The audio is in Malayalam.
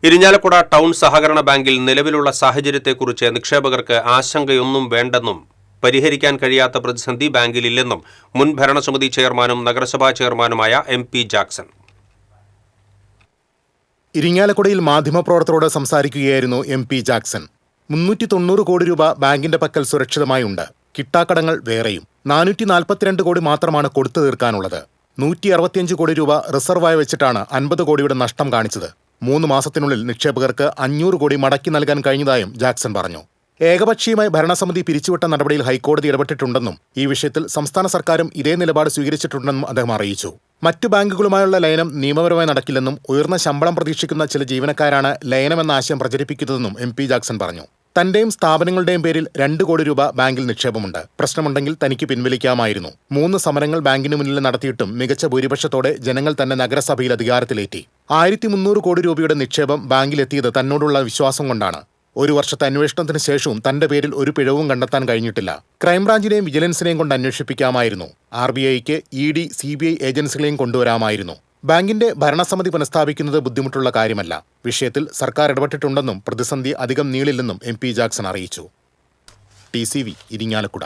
ഇരിഞ്ഞാലക്കുട ടൗൺ സഹകരണ ബാങ്കിൽ നിലവിലുള്ള സാഹചര്യത്തെക്കുറിച്ച് നിക്ഷേപകർക്ക് ആശങ്കയൊന്നും വേണ്ടെന്നും പരിഹരിക്കാൻ കഴിയാത്ത പ്രതിസന്ധി ബാങ്കിലില്ലെന്നും മുൻ ഭരണസമിതി ചെയർമാനും നഗരസഭാ ചെയർമാനുമായ MP ജാക്സൺ. ഇരിങ്ങാലക്കുടയിൽ മാധ്യമപ്രവർത്തകരോട് സംസാരിക്കുകയായിരുന്നു MP ജാക്സൺ. 390 കോടി രൂപ ബാങ്കിന്റെ പക്കൽ സുരക്ഷിതമായുണ്ട്. കിട്ടാക്കടങ്ങൾ വേറെയും 442 കോടി മാത്രമാണ് കൊടുത്തു തീർക്കാനുള്ളത്. 165 കോടി രൂപ റിസർവായി വെച്ചിട്ടാണ് 50 കോടിയുടെ നഷ്ടം കാണിച്ചത്. 3 മാസത്തിനുള്ളിൽ നിക്ഷേപകർക്ക് 500 കോടി മടക്കി നൽകാൻ കഴിഞ്ഞതായും ജാക്സൺ പറഞ്ഞു. ഏകപക്ഷീയമായി ഭരണസമിതി പിരിച്ചുവിട്ട നടപടിയിൽ ഹൈക്കോടതി ഇടപെട്ടിട്ടുണ്ടെന്നും ഈ വിഷയത്തിൽ സംസ്ഥാന സർക്കാരും ഇതേ നിലപാട് സ്വീകരിച്ചിട്ടുണ്ടെന്നും അദ്ദേഹം അറിയിച്ചു. മറ്റു ബാങ്കുകളുമായുള്ള ലയനം നിയമപരമായി നടക്കില്ലെന്നും ഉയർന്ന ശമ്പളം പ്രതീക്ഷിക്കുന്ന ചില ജീവനക്കാരാണ് ലയനമെന്ന ആശയം പ്രചരിപ്പിക്കുന്നതെന്നും MP ജാക്സൺ പറഞ്ഞു. തന്റെയും സ്ഥാപനങ്ങളുടെയും പേരിൽ 2 കോടി രൂപ ബാങ്കിൽ നിക്ഷേപമുണ്ട്. പ്രശ്നമുണ്ടെങ്കിൽ തനിക്ക് പിൻവലിക്കാമായിരുന്നു. 3 സമരങ്ങൾ ബാങ്കിന് മുന്നിൽ നടത്തിയിട്ടും മികച്ച ഭൂരിപക്ഷത്തോടെ ജനങ്ങൾ തന്നെ നഗരസഭയിൽ അധികാരത്തിലേറ്റി. 1300 കോടി രൂപയുടെ നിക്ഷേപം ബാങ്കിലെത്തിയത് തന്നോടുള്ള വിശ്വാസം കൊണ്ടാണ്. 1 വർഷത്തെ അന്വേഷണത്തിന് ശേഷവും തന്റെ പേരിൽ ഒരു പിഴവും കണ്ടെത്താൻ കഴിഞ്ഞിട്ടില്ല. ക്രൈംബ്രാഞ്ചിനെയും വിജിലൻസിനെയും കൊണ്ട് അന്വേഷിപ്പിക്കാമായിരുന്നു. RBIക്ക് ED, CBI ഏജൻസികളെയും കൊണ്ടുവരാമായിരുന്നു. ബാങ്കിന്റെ ഭരണസമിതി പുനഃസ്ഥാപിക്കുന്നത് ബുദ്ധിമുട്ടുള്ള കാര്യമല്ല. വിഷയത്തിൽ സർക്കാർ ഇടപെട്ടിട്ടുണ്ടെന്നും പ്രതിസന്ധി അധികം നീളില്ലെന്നും MP ജാക്സൺ അറിയിച്ചു. TCV ഇരിങ്ങാലക്കുട.